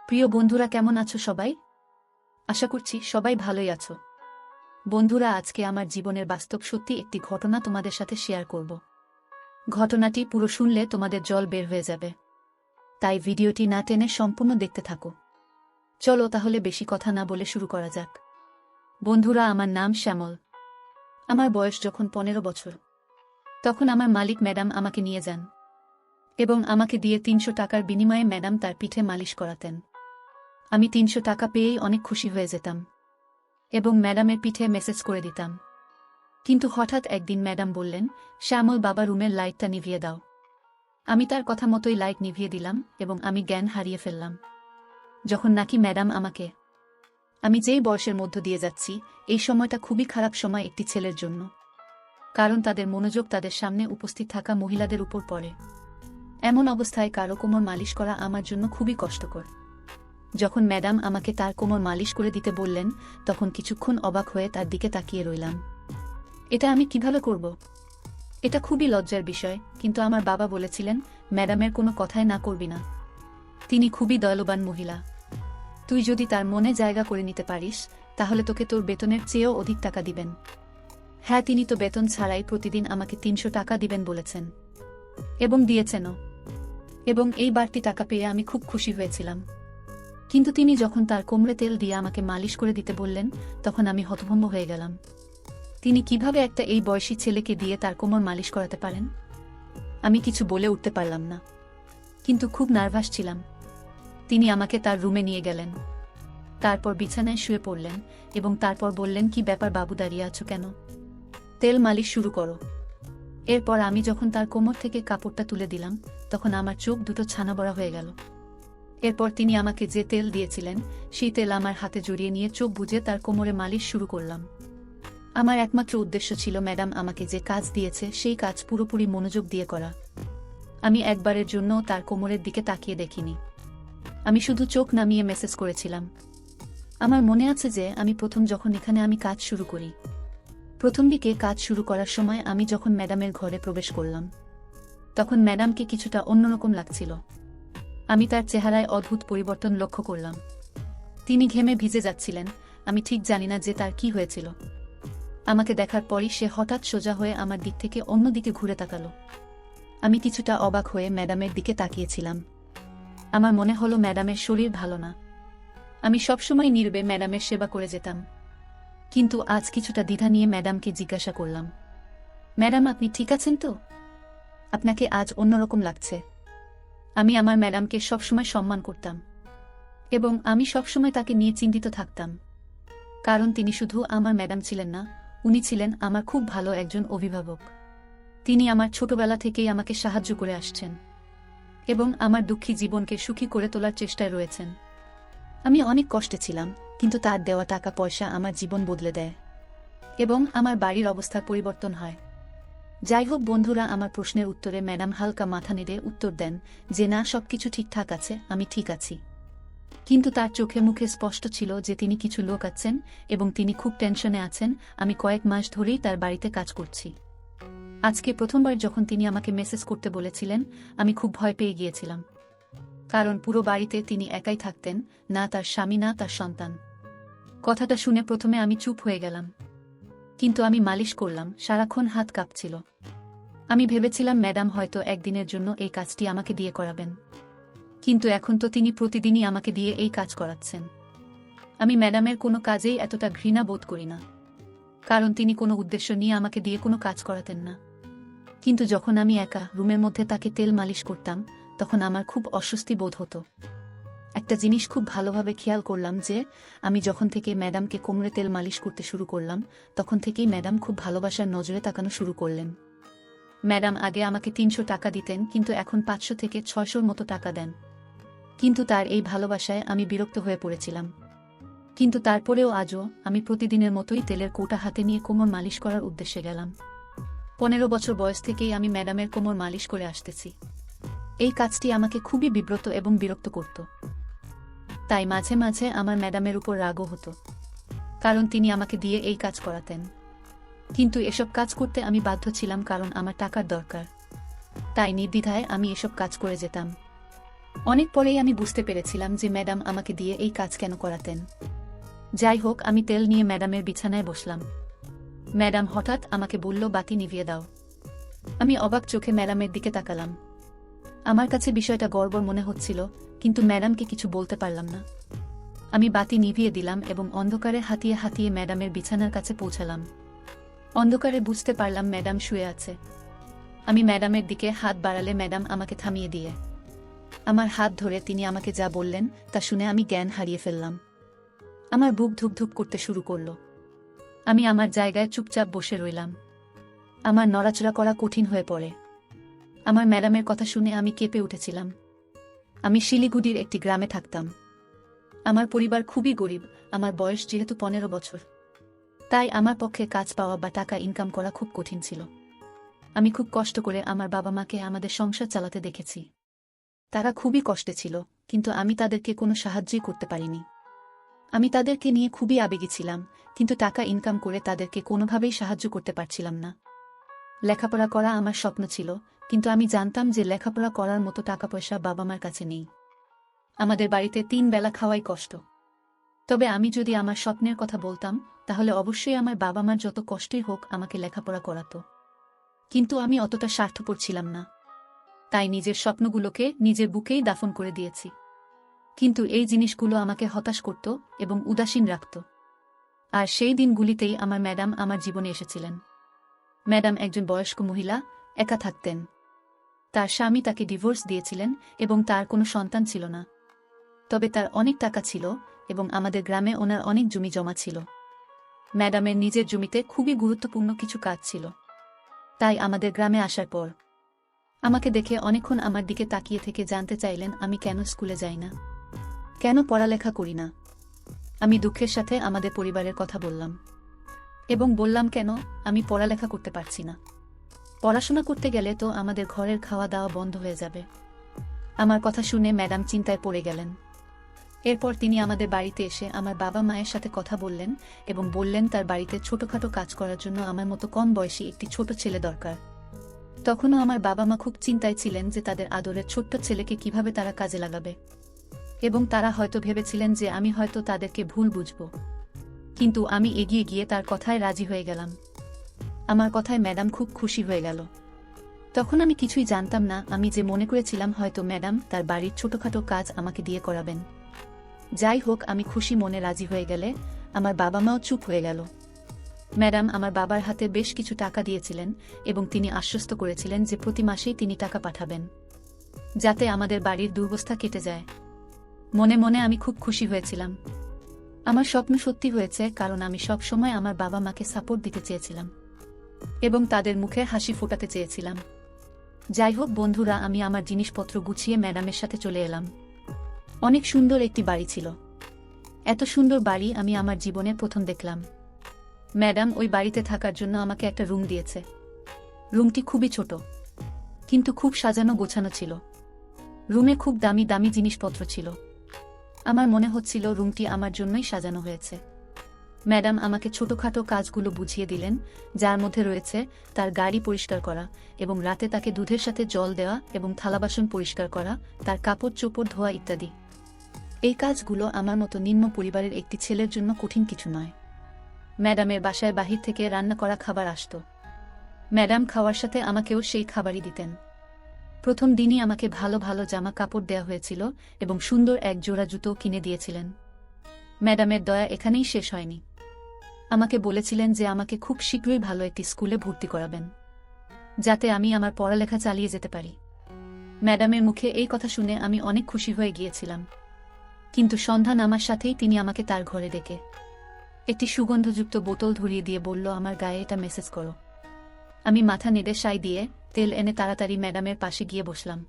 প্রিয় বন্ধুরা, কেমন আছো সবাই? আশা করছি সবাই ভালোই আছো। বন্ধুরা, আজকে আমার জীবনের বাস্তব সত্যি একটি ঘটনা তোমাদের সাথে শেয়ার করব। ঘটনাটি পুরো শুনলে তোমাদের জল বের হয়ে যাবে, তাই ভিডিওটি না টেনে সম্পূর্ণ দেখতে থাকো। চলো তাহলে বেশি কথা না বলে শুরু করা যাক। বন্ধুরা, আমার নাম শ্যামল। আমার বয়স যখন 15 বছর, তখন আমার মালিক ম্যাডাম আমাকে নিয়ে যান এবং আমাকে দিয়ে 300 টাকার বিনিময়ে ম্যাডাম তার পিঠে মালিশ করাতেন। আমি 300 টাকা পেয়েই অনেক খুশি হয়ে যেতাম এবং ম্যাডামের পিঠে মেসেজ করে দিতাম। কিন্তু হঠাৎ একদিন ম্যাডাম বললেন, শ্যামল বাবা, রুমের লাইটটা নিভিয়ে দাও। আমি তার কথা মতোই লাইট নিভিয়ে দিলাম এবং আমি জ্ঞান হারিয়ে ফেললাম। যখন নাকি ম্যাডাম আমাকে, আমি যেই বয়সের মধ্য দিয়ে যাচ্ছি, এই সময়টা খুবই খারাপ সময় একটি ছেলের জন্য, কারণ তাদের মনোযোগ তাদের সামনে উপস্থিত থাকা মহিলাদের উপর পড়ে। এমন অবস্থায় কারো কোমর মালিশ করা আমার জন্য খুবই কষ্টকর। যখন ম্যাডাম আমাকে তার কোমর মালিশ করে দিতে বললেন, তখন কিছুক্ষণ অবাক হয়ে তার দিকে তাকিয়ে রইলাম। এটা আমি কিভাবে করব? এটা খুবই লজ্জার বিষয়, কিন্তু আমার বাবা বলেছিলেন, ম্যাডামের কোনো কথায় না করবি না। তিনি খুবই দয়ালুবান মহিলা। তুই যদি তার মনে জায়গা করে নিতে পারিস, তাহলে তোকে তোর বেতনের চেয়েও অধিক টাকা দিবেন। হ্যাঁ, তিনি তো বেতন ছাড়াই প্রতিদিন আমাকে 300 টাকা দিবেন বলেছেন এবং দিয়েছেনও, এবং এই বাড়তি টাকা পেয়ে আমি খুব খুশি হয়েছিলাম। কিন্তু তিনি যখন তার কোমরে তেল দিয়ে আমাকে মালিশ করে দিতে বললেন, তখন আমি হতভম্ব হয়ে গেলাম। তিনি কিভাবে একটা এই বয়সী ছেলেকে দিয়ে তার কোমর মালিশ করাতে পারেন? আমি কিছু বলে উঠতে পারলাম না, কিন্তু খুব নার্ভাস ছিলাম। তিনি আমাকে তার রুমে নিয়ে গেলেন, তারপর বিছানায় শুয়ে পড়লেন এবং তারপর বললেন, কি ব্যাপার বাবু, দাঁড়িয়ে আছো কেন? তেল মালিশ শুরু করো। এরপর আমি যখন তার কোমর থেকে কাপড়টা তুলে দিলাম, তখন আমার চোখ দুটো ছানা বড়া হয়ে গেল। এরপর তিনি আমাকে যে তেল দিয়েছিলেন, সেই তেল আমার হাতে জড়িয়ে নিয়ে চোখ বুজে তার কোমরে মালিশ শুরু করলাম। আমার একমাত্র উদ্দেশ্য ছিল ম্যাডাম আমাকে যে কাজ দিয়েছে সেই কাজ পুরোপুরি মনোযোগ দিয়ে করা। আমি একবারের জন্য তার কোমরের দিকে তাকিয়ে দেখিনি। আমি শুধু চোখ নামিয়ে মেসেজ করেছিলাম। আমার মনে আছে যে আমি প্রথম যখন এখানে কাজ শুরু করি, প্রথম দিকে কাজ শুরু করার সময় আমি যখন ম্যাডামের ঘরে প্রবেশ করলাম, তখন ম্যাডামকে কিছুটা অন্যরকম লাগছিল। আমি তার চেহারায় অদ্ভুত পরিবর্তন লক্ষ্য করলাম। তিনি ঘেমে ভিজে যাচ্ছিলেন। আমি ঠিক জানি না যে তার কি হয়েছিল। আমাকে দেখার পরই সে হঠাৎ সোজা হয়ে আমার দিক থেকে অন্যদিকে ঘুরে তাকালো। আমি কিছুটা অবাক হয়ে ম্যাডামের দিকে তাকিয়েছিলাম। আমার মনে হলো ম্যাডামের শরীর ভালো না। আমি সবসময় নীরবে ম্যাডামের সেবা করে যেতাম, কিন্তু আজ কিছুটা দ্বিধা নিয়ে ম্যাডামকে জিজ্ঞাসা করলাম, ম্যাডাম আপনি ঠিক আছেন তো? আপনাকে আজ অন্যরকম লাগছে। আমি আমার ম্যাডামকে সবসময় সম্মান করতাম এবং আমি সবসময় তাকে নিয়ে চিন্তিত থাকতাম, কারণ তিনি শুধু আমার ম্যাডাম ছিলেন না, উনি ছিলেন আমার খুব ভালো একজন অভিভাবক। তিনি আমার ছোটবেলা থেকেই আমাকে সাহায্য করে আসছেন এবং আমার দুঃখী জীবনকে সুখী করে তোলার চেষ্টায় রয়েছেন। আমি অনেক কষ্টে ছিলাম, কিন্তু তার দেওয়া টাকা পয়সা আমার জীবন বদলে দেয় এবং আমার বাড়ির অবস্থার পরিবর্তন হয়। যাই হোক বন্ধুরা, আমার প্রশ্নের উত্তরে ম্যাডাম হালকা মাথা নেড়ে উত্তর দেন যে না, সবকিছু ঠিকঠাক আছে, আমি ঠিক আছি। কিন্তু তার চোখে মুখে স্পষ্ট ছিল যে তিনি কিছু লোক আছেন এবং তিনি খুব টেনশনে আছেন। আমি কয়েক মাস ধরেই তার বাড়িতে কাজ করছি। আজকে প্রথমবার যখন তিনি আমাকে মেসেজ করতে বলেছিলেন, আমি খুব ভয় পেয়ে গিয়েছিলাম, কারণ পুরো বাড়িতে তিনি একাই থাকতেন, না তার স্বামী না তার সন্তান। কথাটা শুনে প্রথমে আমি চুপ হয়ে গেলাম, কিন্তু আমি মালিশ করলাম, সারাক্ষণ হাত কাঁপছিল। আমি ভেবেছিলাম ম্যাডাম হয়তো একদিনের জন্য এই কাজটি আমাকে দিয়ে করাবেন, কিন্তু এখন তো তিনি প্রতিদিনই আমাকে দিয়ে এই কাজ করাচ্ছেন। আমি ম্যাডামের কোনো কাজেই এতটা ঘৃণা বোধ করি না, কারণ তিনি কোনো উদ্দেশ্য নিয়ে আমাকে দিয়ে কোনো কাজ করাতেন না। কিন্তু যখন আমি একা রুমের মধ্যে তাকে তেল মালিশ করতাম, তখন আমার খুব অস্বস্তি বোধ হতো। একটা জিনিস খুব ভালোভাবে খেয়াল করলাম যে আমি যখন থেকে ম্যাডামকে কোমরে তেল মালিশ করতে শুরু করলাম, তখন থেকেই ম্যাডাম খুব ভালোবাসার নজরে তাকানো শুরু করলেন। ম্যাডাম আগে আমাকে 300 টাকা দিতেন, কিন্তু এখন 500 থেকে 600 মতো টাকা দেন। কিন্তু তার এই ভালোবাসায় আমি বিরক্ত হয়ে পড়েছিলাম। কিন্তু তারপরেও আজও আমি প্রতিদিনের মতোই তেলের কৌটা হাতে নিয়ে কোমর মালিশ করার উদ্দেশ্যে গেলাম। 15 বছর বয়স থেকেই আমি ম্যাডামের কোমর মালিশ করে আসতেছি। এই কাজটি আমাকে খুবই বিব্রত এবং বিরক্ত করত। তাই মাঝে মাঝে আমার ম্যাডামের উপর রাগও হতো, কারণ তিনি আমাকে দিয়ে এই কাজ করাতেন। কিন্তু এসব কাজ করতে আমি বাধ্য ছিলাম, কারণ আমার টাকার দরকার। তাই নির্দ্বিধায় আমি এসব কাজ করে যেতাম। অনেক পরেই আমি বুঝতে পেরেছিলাম যে ম্যাডাম আমাকে দিয়ে এই কাজ কেন করাতেন। যাই হোক, আমি তেল নিয়ে ম্যাডামের বিছানায় বসলাম। ম্যাডাম হঠাৎ আমাকে বলল, বাতি নিভিয়ে দাও। আমি অবাক চোখে ম্যাডামের দিকে তাকালাম। আমার কাছে বিষয়টা গড়বড় মনে হচ্ছিল, কিন্তু ম্যাডামকে কিছু বলতে পারলাম না। আমি বাতি নিভিয়ে দিলাম এবং অন্ধকারে হাতিয়ে হাতিয়ে ম্যাডামের বিছানার কাছে পৌঁছালাম। অন্ধকারে বুঝতে পারলাম ম্যাডাম শুয়ে আছে। আমি ম্যাডামের দিকে হাত বাড়ালে ম্যাডাম আমাকে থামিয়ে দিয়ে আমার হাত ধরে তিনি আমাকে যা বললেন তা শুনে আমি জ্ঞান হারিয়ে ফেললাম। আমার বুক ধুকধুক করতে শুরু করল। আমি আমার জায়গায় চুপচাপ বসে রইলাম। আমার নড়াচড়া করা কঠিন হয়ে পড়ে। আমার ম্যাডামের কথা শুনে আমি কেঁপে উঠেছিলাম। আমি শিলিগুড়ির একটি গ্রামে থাকতাম। আমার পরিবার খুবই গরিব। আমার বয়স যেহেতু 15 বছর, তাই আমার পক্ষে কাজ পাওয়া বা টাকা ইনকাম করা খুব কঠিন ছিল। আমি খুব কষ্ট করে আমার বাবা মাকে আমাদের সংসার চালাতে দেখেছি। তারা খুবই কষ্টে ছিল, কিন্তু আমি তাদেরকে কোনো সাহায্যই করতে পারিনি। আমি তাদেরকে নিয়ে খুবই আবেগী ছিলাম, কিন্তু টাকা ইনকাম করে তাদেরকে কোনোভাবেই সাহায্য করতে পারছিলাম না। লেখাপড়া করা আমার স্বপ্ন ছিল, কিন্তু আমি জানতাম যে লেখাপড়া করার মতো টাকা পয়সা বাবা মার কাছে নেই। আমাদের বাড়িতে 3 বেলা খাওয়াই কষ্ট। তবে আমি যদি আমার স্বপ্নের কথা বলতাম, তাহলে অবশ্যই আমার বাবা মার যত কষ্টই হোক আমাকে লেখাপড়া করাতো। কিন্তু আমি অতটা স্বার্থপর ছিলাম না, তাই নিজের স্বপ্নগুলোকে নিজের বুকেই দাফন করে দিয়েছি। কিন্তু এই জিনিসগুলো আমাকে হতাশ করত এবং উদাসীন রাখত। আর সেই দিনগুলিতেই আমার ম্যাডাম আমার জীবনে এসেছিলেন। ম্যাডাম একজন বয়স্ক মহিলা, একা থাকতেন। তার স্বামী তাকে ডিভোর্স দিয়েছিলেন এবং তার কোনো সন্তান ছিল না। তবে তার অনেক টাকা ছিল এবং আমাদের গ্রামে ওনার অনেক জমি জমা ছিল। ম্যাডামের নিজের জমিতে খুবই গুরুত্বপূর্ণ কিছু কাজ ছিল। তাই আমাদের গ্রামে আসার পর আমাকে দেখে অনেকক্ষণ আমার দিকে তাকিয়ে থেকে জানতে চাইলেন আমি কেন স্কুলে যাই না, কেন পড়ালেখা করি না। আমি দুঃখের সাথে আমাদের পরিবারের কথা বললাম এবং বললাম কেন আমি পড়ালেখা করতে পারছি না। পড়াশোনা করতে গেলে তো আমাদের ঘরের খাওয়া দাওয়া বন্ধ হয়ে যাবে। আমার কথা শুনে ম্যাডাম চিন্তায় পড়ে গেলেন। এরপর তিনি আমাদের বাড়িতে এসে আমার বাবা মায়ের সাথে কথা বললেন এবং বললেন তার বাড়িতে ছোটখাটো কাজ করার জন্য আমার মতো কম বয়সী একটি ছোট ছেলে দরকার। তখনও আমার বাবা মা খুব চিন্তায় ছিলেন যে তাদের আদরের ছোট্ট ছেলেকে কিভাবে তারা কাজে লাগাবে, এবং তারা হয়তো ভেবেছিলেন যে আমি হয়তো তাদেরকে ভুল বুঝব। কিন্তু আমি এগিয়ে গিয়ে তার কথায় রাজি হয়ে গেলাম। আমার কথায় ম্যাডাম খুব খুশি হয়ে গেল। তখন আমি কিছুই জানতাম না, আমি যে মনে করেছিলাম হয়তো ম্যাডাম তার বাড়ির ছোটখাটো কাজ আমাকে দিয়ে করাবেন। যাই হোক, আমি খুশি মনে রাজি হয়ে গেলে আমার বাবা মাও চুপ হয়ে গেল। ম্যাডাম আমার বাবার হাতে বেশ কিছু টাকা দিয়েছিলেন এবং তিনি আশ্বস্ত করেছিলেন যে প্রতি মাসেই তিনি টাকা পাঠাবেন, যাতে আমাদের বাড়ির দুর্বস্থা কেটে যায়। মনে মনে আমি খুব খুশি হয়েছিলাম। আমার স্বপ্ন সত্যি হয়েছে, কারণ আমি সব সময় আমার বাবা মাকে সাপোর্ট দিতে চেয়েছিলাম এবং তাদের মুখে হাসি ফোটাতে চেয়েছিলাম। যাই হোক বন্ধুরা, আমি আমার জিনিসপত্র গুছিয়ে ম্যাডামের সাথে চলে এলাম। অনেক সুন্দর একটি বাড়ি ছিল। এত সুন্দর বাড়ি আমি আমার জীবনে প্রথম দেখলাম। ম্যাডাম ওই বাড়িতে থাকার জন্য আমাকে একটা রুম দিয়েছে। রুমটি খুবই ছোট, কিন্তু খুব সাজানো গোছানো ছিল। রুমে খুব দামি দামি জিনিসপত্র ছিল। আমার মনে হচ্ছিল রুমটি আমার জন্যই সাজানো হয়েছে। ম্যাডাম আমাকে ছোটখাটো কাজগুলো বুঝিয়ে দিলেন, যার মধ্যে রয়েছে তার গাড়ি পরিষ্কার করা এবং রাতে তাকে দুধের সাথে জল দেওয়া এবং থালাবাসন পরিষ্কার করা, তার কাপড় চোপড় ধোয়া ইত্যাদি। এই কাজগুলো আমার মতো নিম্ন পরিবারের একটি ছেলের জন্য কঠিন কিছু নয়। ম্যাডামের বাসায় বাহির থেকে রান্না করা খাবার আসত। ম্যাডাম খাওয়ার সাথে আমাকেও সেই খাবারই দিতেন। প্রথম দিনই আমাকে ভালো ভালো জামা কাপড় দেয়া হয়েছিল এবং সুন্দর এক জোড়া জুতো কিনে দিয়েছিলেন। ম্যাডামের দয়া এখানেই শেষ হয়নি। আমাকে বলেছিলেন যে আমাকে খুব শীঘ্রই ভালো একটি স্কুলে ভর্তি করাবেন, যাতে আমি আমার পড়ালেখা চালিয়ে যেতে পারি। ম্যাডামের মুখে এই কথা শুনে আমি অনেক খুশি হয়ে গিয়েছিলাম। কিন্তু সন্ধ্যা নামার সাথেই তিনি আমাকে তার ঘরে ডেকে একটি সুগন্ধযুক্ত বোতল ধরিয়ে দিয়ে বলল, আমার গায়ে এটা মেসেজ করো। আমি মাথা নেড়ে সাই দিয়ে তেল এনে তাড়াতাড়ি ম্যাডামের পাশে গিয়ে বসলাম।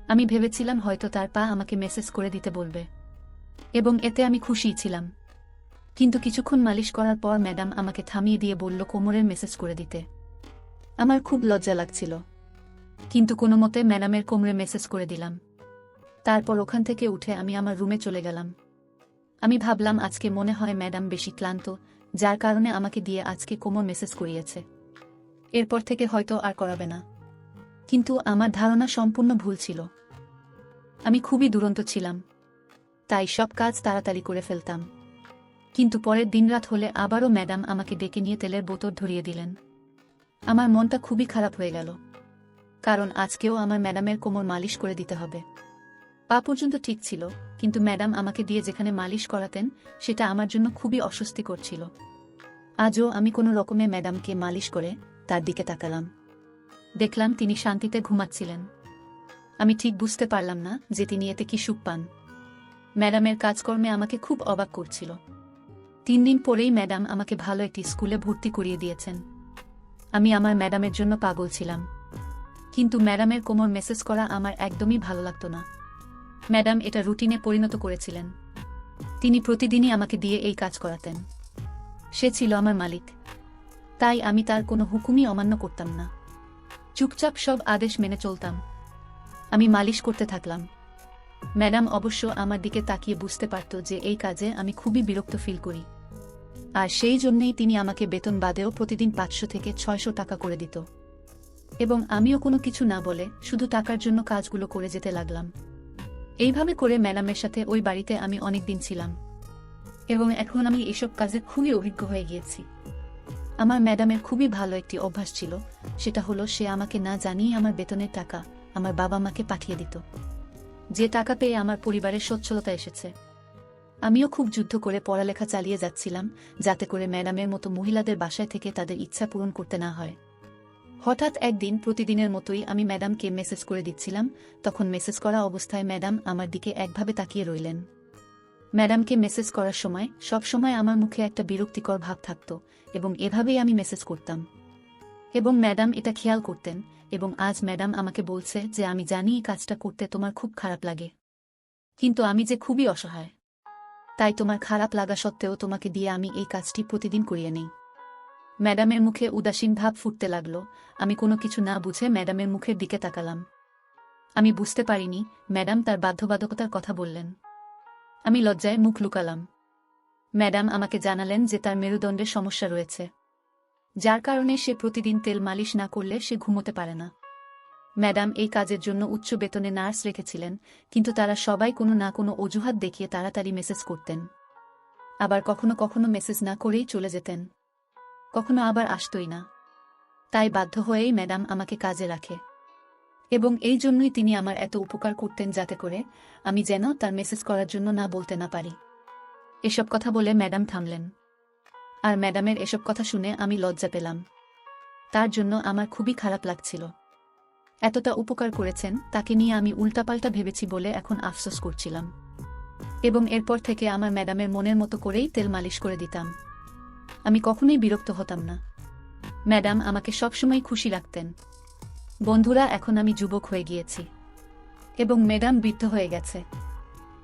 আমি ভেবেছিলাম হয়তো তার পা আমাকে মেসেজ করে দিতে বলবে, এবং এতে আমি খুশিই ছিলাম। কিন্তু কিছুক্ষণ মালিশ করার পর ম্যাডাম আমাকে থামিয়ে দিয়ে বলল কোমরের মেসেজ করে দিতে। আমার খুব লজ্জা লাগছিল, কিন্তু কোনো মতে ম্যাডামের কোমরে মেসেজ করে দিলাম। তারপর ওখান থেকে উঠে আমি আমার রুমে চলে গেলাম। আমি ভাবলাম আজকে মনে হয় ম্যাডাম বেশি ক্লান্ত, যার কারণে আমাকে দিয়ে আজকে কোমর মেসেজ করিয়েছে। এরপর থেকে হয়তো আর করাবে না। কিন্তু আমার ধারণা সম্পূর্ণ ভুল ছিল। আমি খুবই দুরন্ত ছিলাম, তাই সব কাজ তাড়াতাড়ি করে ফেলতাম। কিন্তু পরের দিনরাত হলে আবারও ম্যাডাম আমাকে ডেকে নিয়ে তেলের বোতল ধরিয়ে দিলেন। আমার মনটা খুবই খারাপ হয়ে গেল, কারণ আজকেও আমার ম্যাডামের কোমর মালিশ করে দিতে হবে। পা পর্যন্ত ঠিক ছিল, কিন্তু ম্যাডাম আমাকে দিয়ে যেখানে মালিশ করাতেন সেটা আমার জন্য খুবই অস্বস্তিকর ছিল। আজও আমি কোনো রকমে ম্যাডামকে মালিশ করে তার দিকে তাকালাম। দেখলাম তিনি শান্তিতে ঘুমাচ্ছিলেন। আমি ঠিক বুঝতে পারলাম না যে তিনি এতে কি সুখ পান। ম্যাডামের কাজকর্মে আমাকে খুব অবাক করছিল। 3 দিন পরেই ম্যাডাম আমাকে ভালো একটি স্কুলে ভর্তি করিয়ে দিয়েছেন। আমি আমার ম্যাডামের জন্য পাগল ছিলাম, কিন্তু ম্যাডামের কোমর মেসেজ করা আমার একদমই ভালো লাগতো না। ম্যাডাম এটা রুটিনে পরিণত করেছিলেন। তিনি প্রতিদিনই আমাকে দিয়ে এই কাজ করাতেন। সে ছিল আমার মালিক, তাই আমি তার কোনো হুকুমই অমান্য করতাম না। চুপচাপ সব আদেশ মেনে চলতাম। আমি মালিশ করতে থাকলাম। ম্যাডাম অবশ্য আমার দিকে তাকিয়ে বুঝতে পারত যে এই কাজে আমি খুবই বিরক্ত ফিল করি, আর সেই জন্যেই তিনি আমাকে বেতন বাদেও প্রতিদিন 500 থেকে 600 টাকা করে দিত। এবং আমিও কোনো কিছু না বলে শুধু টাকার জন্য কাজগুলো করে যেতে লাগলাম। এইভাবে করে ম্যাডামের সাথে ওই বাড়িতে আমি অনেক দিন ছিলাম, এবং এখন আমি এসব কাজে খুবই অভিজ্ঞ হয়ে গিয়েছি। আমার ম্যাডামের খুবই ভালো একটি অভ্যাস ছিল, সেটা হলো সে আমাকে না জানিয়ে আমার বেতনের টাকা আমার বাবা মাকে পাঠিয়ে দিত। যে টাকা পেয়ে আমার পরিবারের সচ্ছলতা এসেছে। আমিও খুব যুদ্ধ করে পড়ালেখা চালিয়ে যাচ্ছিলাম, যাতে করে ম্যাডামের মতো মহিলাদের বাসায় থেকে তাদের ইচ্ছা পূরণ করতে না হয়। হঠাৎ একদিন প্রতিদিনের মতোই আমি ম্যাডামকে মেসেজ করে দিচ্ছিলাম, তখন মেসেজ করা অবস্থায় ম্যাডাম আমার দিকে একভাবে তাকিয়ে রইলেন। ম্যাডামকে মেসেজ করার সময় সব সময় আমার মুখে একটা বিরক্তিকর ভাব থাকত, এবং এভাবেই আমি মেসেজ করতাম। এবং ম্যাডাম এটা খেয়াল করতেন, এবং আজ ম্যাডাম আমাকে বলছে যে আমি জানি এই কাজটা করতে তোমার খুব খারাপ লাগে, কিন্তু আমি যে খুবই অসহায়, তাই তোমার খারাপ লাগা সত্ত্বেও তোমাকে দিয়ে আমি এই কাজটি প্রতিদিন করিয়ে নেই। ম্যাডামের মুখে উদাসীন ভাব ফুটতে লাগল। আমি কোনো কিছু না বুঝে ম্যাডামের মুখের দিকে তাকালাম। আমি বুঝতে পারিনি ম্যাডাম তার বাধ্যবাধকতার কথা বললেন। আমি লজ্জায় মুখ লুকালাম। ম্যাডাম আমাকে জানালেন যে তার মেরুদণ্ডের সমস্যা রয়েছে, যার কারণে সে প্রতিদিন তেল মালিশ না করলে সে ঘুমোতে পারে না। ম্যাডাম এই কাজের জন্য উচ্চ বেতনে নার্স রেখেছিলেন, কিন্তু তারা সবাই কোনো না কোনো অজুহাত দেখিয়ে তাড়াতাড়ি মেসেজ করতেন। আবার কখনো কখনো মেসেজ না করেই চলে যেতেন, কখনো আবার আসতই না। তাই বাধ্য হয়েই ম্যাডাম আমাকে কাজে রাখে, এবং এই জন্যই তিনি আমার এত উপকার করতেন, যাতে করে আমি যেন তার মেসেজ করার জন্য না বলতে না পারি। এসব কথা বলে ম্যাডাম থামলেন, আর ম্যাডামের এসব কথা শুনে আমি লজ্জা পেলাম। তার জন্য আমার খুবই খারাপ লাগছিল। এতটা উপকার করেছেন, তাকে নিয়ে আমি উল্টাপাল্টা ভেবেছি বলে এখন আফসোস করছিলাম। এবং এরপর থেকে আমার ম্যাডামের মনের মতো করেই তেল মালিশ করে দিতাম। আমি কখনোই বিরক্ত হতাম না। ম্যাডাম আমাকে সবসময় খুশি রাখতেন। বন্ধুরা, এখন আমি যুবক হয়ে গিয়েছি, এবং ম্যাডাম বৃদ্ধ হয়ে গেছে।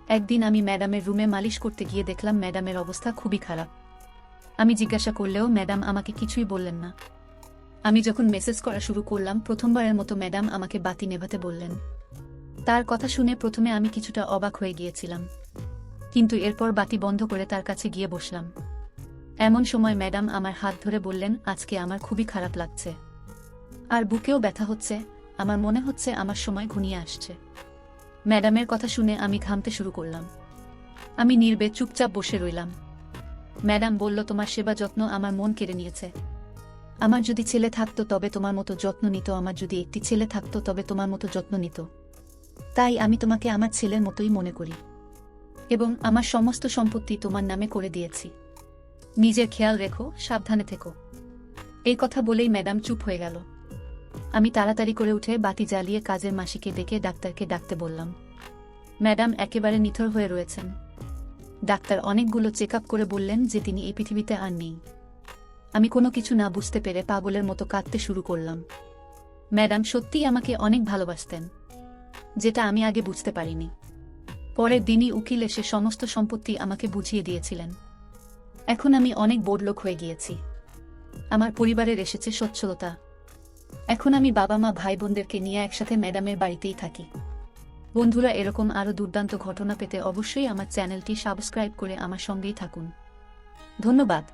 একদিন আমি ম্যাডামের রুমে মালিশ করতে গিয়ে দেখলাম ম্যাডামের অবস্থা খুবই খারাপ। আমি জিজ্ঞাসা করলেও ম্যাডাম আমাকে কিছুই বললেন না। আমি যখন মেসেজ করা শুরু করলাম, প্রথমবারের মতো ম্যাডাম আমাকে বাতি নেভাতে বললেন। তার কথা শুনে প্রথমে আমি কিছুটা অবাক হয়ে গিয়েছিলাম, কিন্তু এরপর বাতি বন্ধ করে তার কাছে গিয়ে বসলাম। এমন সময় ম্যাডাম আমার হাত ধরে বললেন, আজকে আমার খুবই খারাপ লাগছে, আর বুকেও ব্যথা হচ্ছে। আমার মনে হচ্ছে আমার সময় ঘনিয়ে আসছে। ম্যাডামের কথা শুনে আমি ঘামতে শুরু করলাম। আমি নীরবে চুপচাপ বসে রইলাম। ম্যাডাম বলল, তোমার সেবা যত্ন আমার মন কেড়ে নিয়েছে। আমার যদি ছেলে থাকতো তবে তোমার মতো যত্ন নিত, আমার যদি একটি ছেলে থাকতো তবে তোমার মতো যত্ন নিত। তাই আমি তোমাকে আমার ছেলের মতোই মনে করি, এবং আমার সমস্ত সম্পত্তি তোমার নামে করে দিয়েছি। নিজের খেয়াল রেখো, সাবধানে থেকো। এই কথা বলেই ম্যাডাম চুপ হয়ে গেল। আমি তাড়াতাড়ি করে উঠে বাতি জ্বালিয়ে কাজের মাসিকে ডেকে ডাক্তারকে ডাকতে বললাম। ম্যাডাম একেবারে নিথর হয়ে রয়েছেন। ডাক্তার অনেকগুলো চেক আপ করে বললেন যে তিনি এই পৃথিবীতে আর নেই। আমি কোনো কিছু না বুঝতে পেরে পাগলের মতো কাঁদতে শুরু করলাম। ম্যাডাম সত্যিই আমাকে অনেক ভালোবাসতেন, যেটা আমি আগে বুঝতে পারিনি। পরের দিনই উকিল এসে সমস্ত সম্পত্তি আমাকে বুঝিয়ে দিয়েছিলেন। এখন আমি অনেক বড়লোক হয়ে গিয়েছি। আমার পরিবারের এসেছে সচ্ছলতা। এখন আমি বাবা মা ভাই বোনদেরকে নিয়ে একসাথে ম্যাডামের বাড়িতেই থাকি। বন্ধুরা, এরকম আরও দুর্দান্ত ঘটনা পেতে অবশ্যই আমার চ্যানেলটি সাবস্ক্রাইব করে আমার সঙ্গেই থাকুন। ধন্যবাদ।